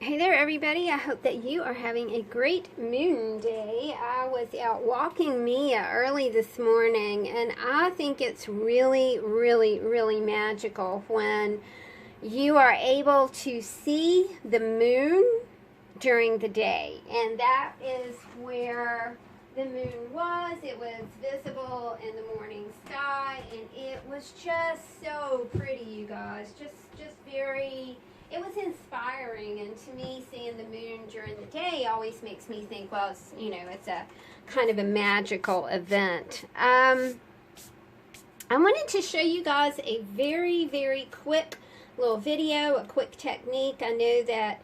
Hey there, everybody. I hope that you are having a great moon day. I was out walking Mia early this morning, and I think it's really magical when you are able to see the moon during the day. And that is where the moon was. It was visible in the morning sky, and it was just so pretty, you guys. Just very... It was inspiring, and to me, seeing the moon during the day always makes me think, well, it's a kind of a magical event. I wanted to show you guys a very quick little video, a quick technique. I know that,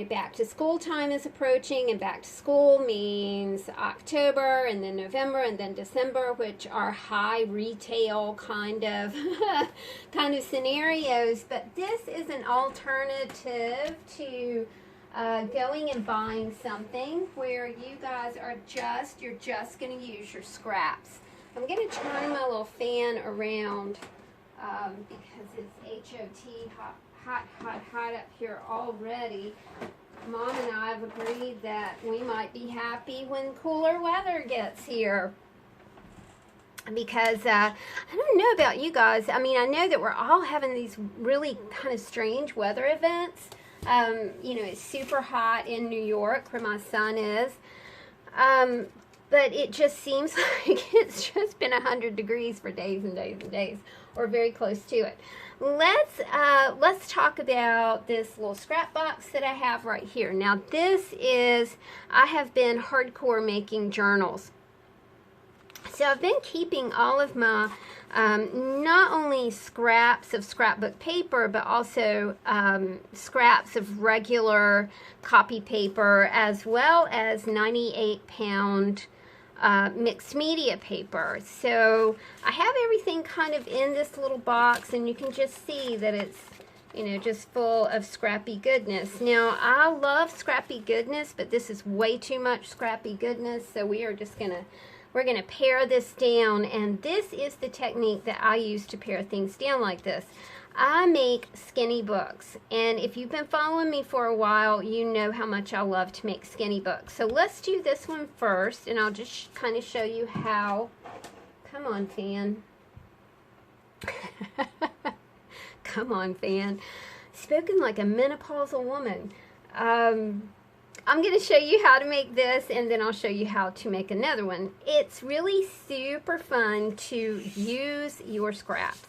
back to school time is approaching, and back to school means October, and then November, and then December, which are high retail kind of scenarios. But this is an alternative to going and buying something where you guys are you're just going to use your scraps. I'm going to turn my little fan around because it's hot up here already. Mom and I have agreed that we might be happy when cooler weather gets here. Because I don't know about you guys. I mean, I know that we're all having these really kind of strange weather events. It's super hot in New York where my son is. But it just seems like it's just been 100 degrees for days and days and days, or very close to it. Let's talk about this little scrap box that I have right here. Now I have been hardcore making journals. So I've been keeping all of my, not only scraps of scrapbook paper, but also scraps of regular copy paper, as well as 98-pound mixed media paper. So I have everything kind of in this little box, and you can just see that it's just full of scrappy goodness. Now, I love scrappy goodness, but this is way too much scrappy goodness, so we're gonna pare this down, and this is the technique that I use to pare things down like this. I make skinny books, and if you've been following me for a while, you know how much I love to make skinny books. So let's do this one first, and I'll just kind of show you how. Come on, fan. Come on, fan. Spoken like a menopausal woman. I'm going to show you how to make this, and then I'll show you how to make another one. It's really super fun to use your scraps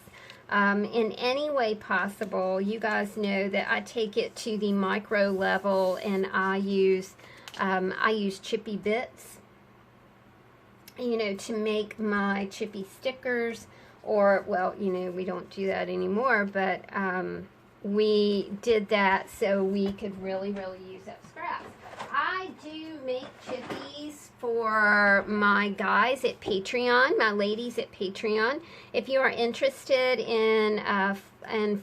in any way possible. You guys know that I take it to the micro level, and I use chippy bits, to make my chippy stickers, or, well, we don't do that anymore, but we did that so we could really use up scraps. I do make chippies for my guys at Patreon, my ladies at Patreon. If you are interested in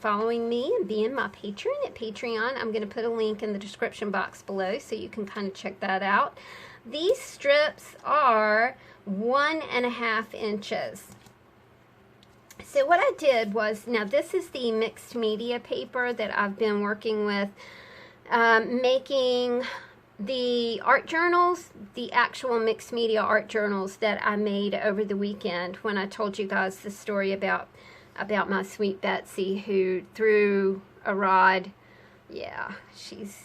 following me and being my patron at Patreon, I'm going to put a link in the description box below so you can kind of check that out. These strips are 1.5 inches. So what I did was, now this is the mixed media paper that I've been working with, making the art journals, the actual mixed media art journals that I made over the weekend when I told you guys the story about my sweet Betsy who threw a rod. Yeah, she's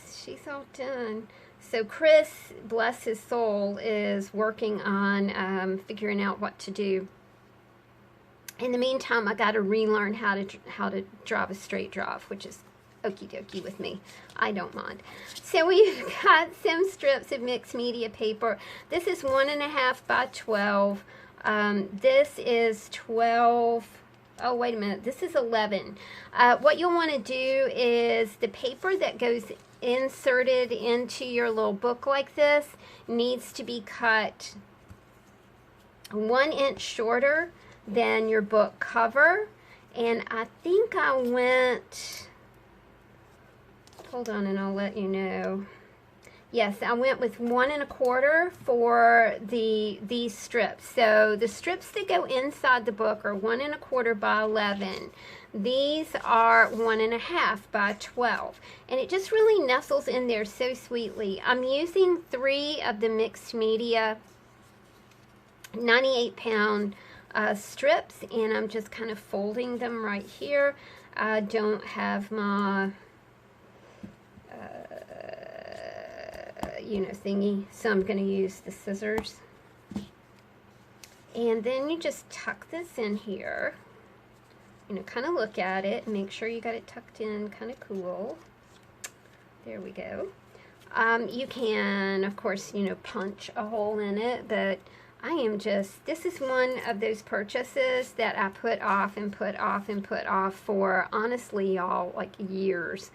all done. So Chris, bless his soul, is working on figuring out what to do. In the meantime, I got to relearn how to drive a straight drive, which is okie dokie with me. I don't mind. So we've got some strips of mixed media paper. This is 1.5 by 12. This is 12. Oh, wait a minute. This is 11. What you'll want to do is the paper that goes inserted into your little book like this needs to be cut 1 inch shorter than your book cover. And I think I went... Hold on, and I'll let you know. Yes, I went with 1 1/4 for these strips. So the strips that go inside the book are 1 1/4 by 11. These are 1 1/2 by 12. And it just really nestles in there so sweetly. I'm using 3 of the mixed media 98-pound strips, and I'm just kind of folding them right here. I don't have my thingy, so I'm going to use the scissors. And then you just tuck this in here, kind of look at it and make sure you got it tucked in kind of cool. There we go. You can, of course, punch a hole in it, but this is one of those purchases that I put off and put off and put off for, honestly, y'all, like years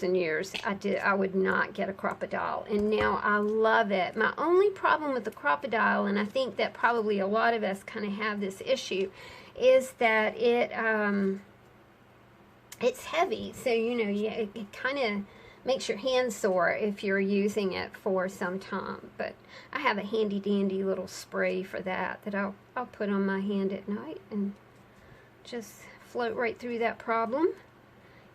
and years. I would not get a crocodile, and now I love it. My only problem with the crocodile, and I think that probably a lot of us kind of have this issue, is that it's heavy. So, it kind of makes your hands sore if you're using it for some time. But I have a handy dandy little spray for that I'll put on my hand at night and just float right through that problem.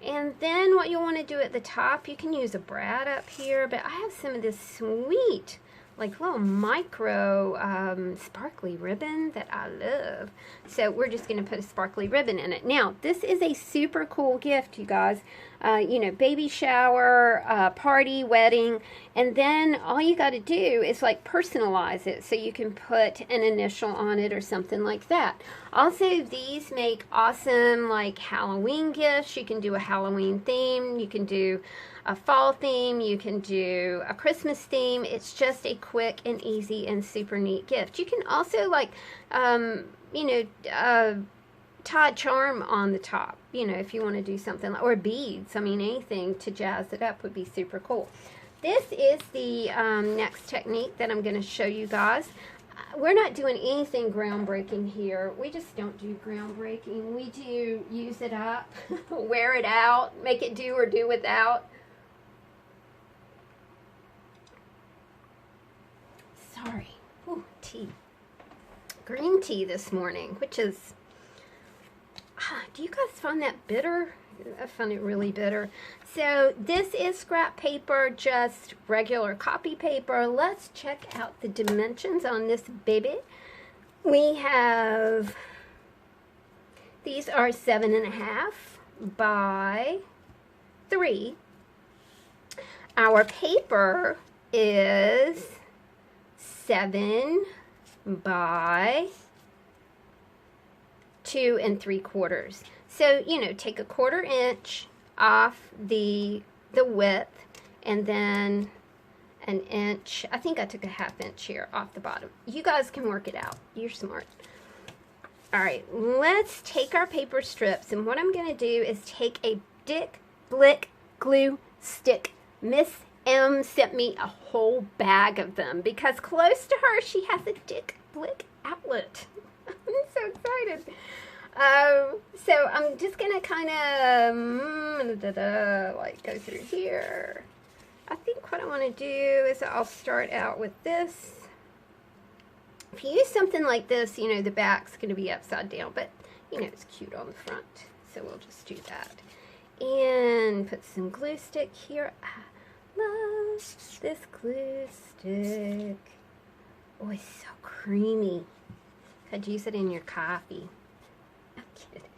And then what you'll want to do at the top, you can use a brad up here, but I have some of this sweet, like little micro sparkly ribbon that I love. So we're just going to put a sparkly ribbon in it. Now, this is a super cool gift, you guys. Baby shower, party, wedding, and then all you got to do is like personalize it, so you can put an initial on it or something like that. Also, these make awesome like Halloween gifts. You can do a Halloween theme, you can do a fall theme, you can do a Christmas theme. It's just a quick and easy and super neat gift. You can also like tie charm on the top, if you want to do something, or beads. I mean, anything to jazz it up would be super cool. This is the next technique that I'm going to show you guys. We're not doing anything groundbreaking here. We just don't do groundbreaking. We do use it up, wear it out, make it do or do without. Sorry. Ooh, tea. Green tea this morning, which is... do you guys find that bitter? I find it really bitter. So this is scrap paper, just regular copy paper. Let's check out the dimensions on this baby. We have, these are 7.5 by 3. Our paper is 7 by 2 3/4. So, take a 1/4 inch off the width, and then an inch. I think I took a 1/2 inch here off the bottom. You guys can work it out. You're smart. All right, let's take our paper strips, and what I'm going to do is take a Dick Blick glue stick. Miss M sent me a whole bag of them because close to her, she has a Dick Blick outlet. I'm so excited. So I'm just going to kind of like go through here. I think what I want to do is I'll start out with this. If you use something like this, the back's going to be upside down, but, it's cute on the front. So we'll just do that. And put some glue stick here. I love this glue stick. Oh, it's so creamy. Could use it in your coffee. I'm kidding.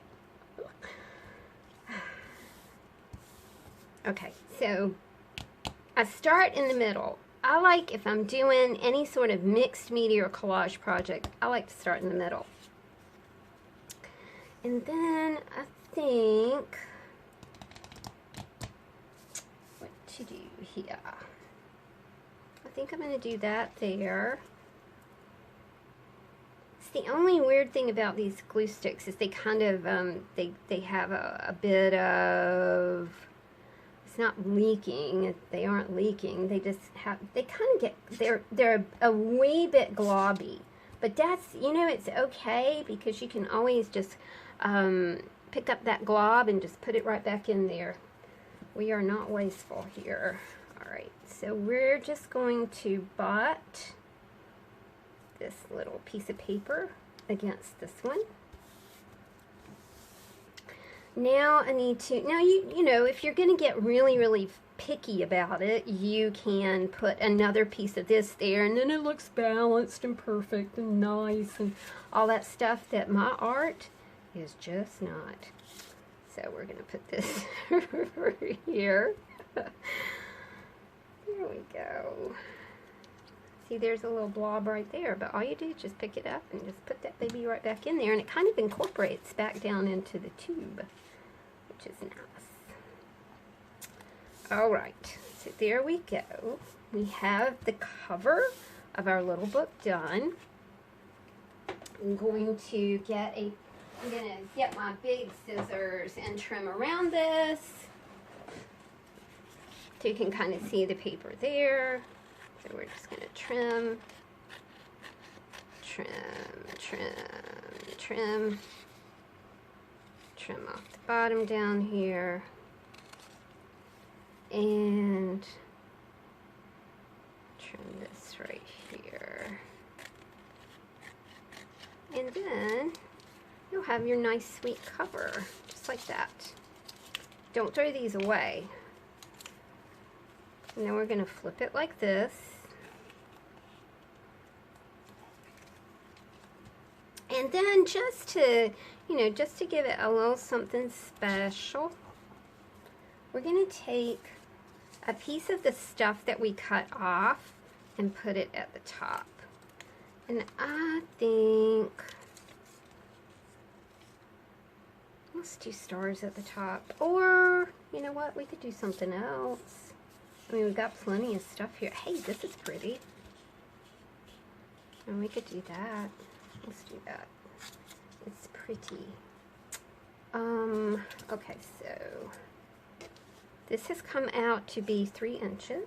Okay, so I start in the middle. I like, if I'm doing any sort of mixed media or collage project, I like to start in the middle. And then I think what to do here. I think I'm going to do that there. The only weird thing about these glue sticks is they kind of, they have a bit of, it's not leaking, they aren't leaking, they just have, they kind of get, they're a wee bit globby. But that's, it's okay because you can always just pick up that glob and just put it right back in there. We are not wasteful here. Alright, so we're just going to butt this little piece of paper against this one. Now I need to, now you know, if you're going to get really picky about it, you can put another piece of this there, and then it looks balanced and perfect and nice and all that stuff that my art is just not. So we're going to put this over here. There we go. See, there's a little blob right there, but all you do is just pick it up and just put that baby right back in there, and it kind of incorporates back down into the tube, which is nice. Alright, so there we go. We have the cover of our little book done. I'm going to get my big scissors and trim around this. So you can kind of see the paper there. So we're just going to trim off the bottom down here. And trim this right here. And then you'll have your nice sweet cover, just like that. Don't throw these away. And then we're going to flip it like this. And then just to, you know, just to give it a little something special, we're going to take a piece of the stuff that we cut off and put it at the top. And I think, let's do stars at the top. Or, you know what, we could do something else. I mean, we've got plenty of stuff here. Hey, this is pretty. And we could do that. Let's do that. It's pretty. Okay, so this has come out to be 3 inches.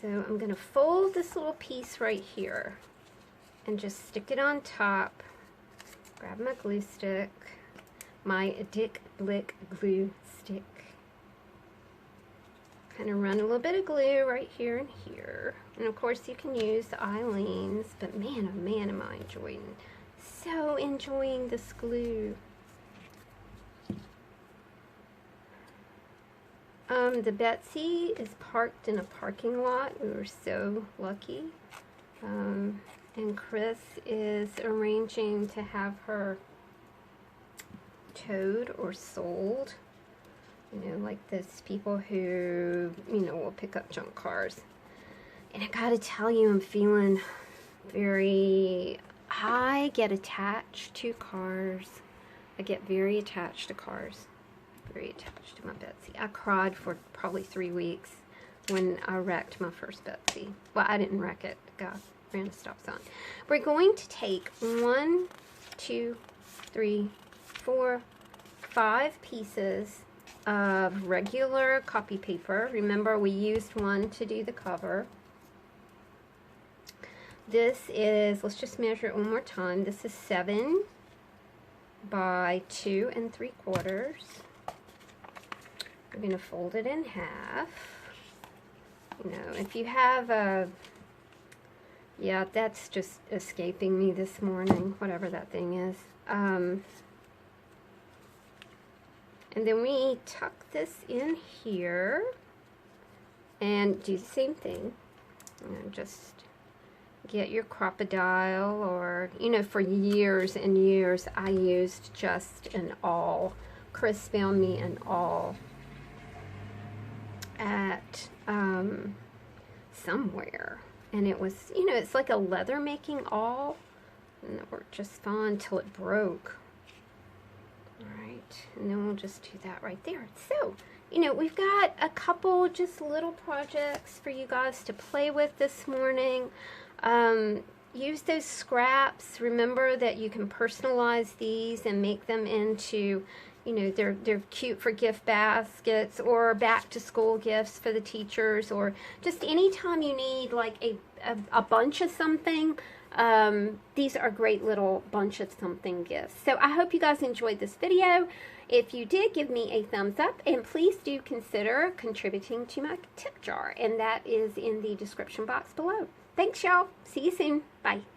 So I'm going to fold this little piece right here and just stick it on top. Grab my glue stick, my Dick Blick glue stick. Kind of run a little bit of glue right here and here. And of course you can use the Eileen's, but man, oh man, am I enjoying this glue. The Betsy is parked in a parking lot. We were so lucky. And Chris is arranging to have her towed or sold. You know, like those people who, you know, will pick up junk cars. And I gotta tell you, I'm feeling I get attached to cars. I get very attached to cars. Very attached to my Betsy. I cried for probably 3 weeks when I wrecked my first Betsy. Well, I didn't wreck it. The guy ran a stop sign. We're going to take 1, 2, 3, 4, 5 pieces of regular copy paper. Remember, we used one to do the cover. This is, let's just measure it one more time. This is 7 by 2 3/4. I'm going to fold it in half. You know, if you have a, yeah, that's just escaping me this morning, whatever that thing is. And then we tuck this in here and do the same thing. And just get your crocodile, or, you know, for years and years I used just an awl. Chris found me an awl at somewhere, and it was, you know, it's like a leather making awl, and it worked just fine till it broke. Alright, and then we'll just do that right there. So, you know, we've got a couple just little projects for you guys to play with this morning. Use those scraps. Remember that you can personalize these and make them into, you know, they're cute for gift baskets or back to school gifts for the teachers, or just anytime you need like a bunch of something. these are great little bunch of something gifts. So I hope you guys enjoyed this video. If you did, give me a thumbs up, and please do consider contributing to my tip jar, and that is in the description box below. Thanks, y'all. See you soon. Bye.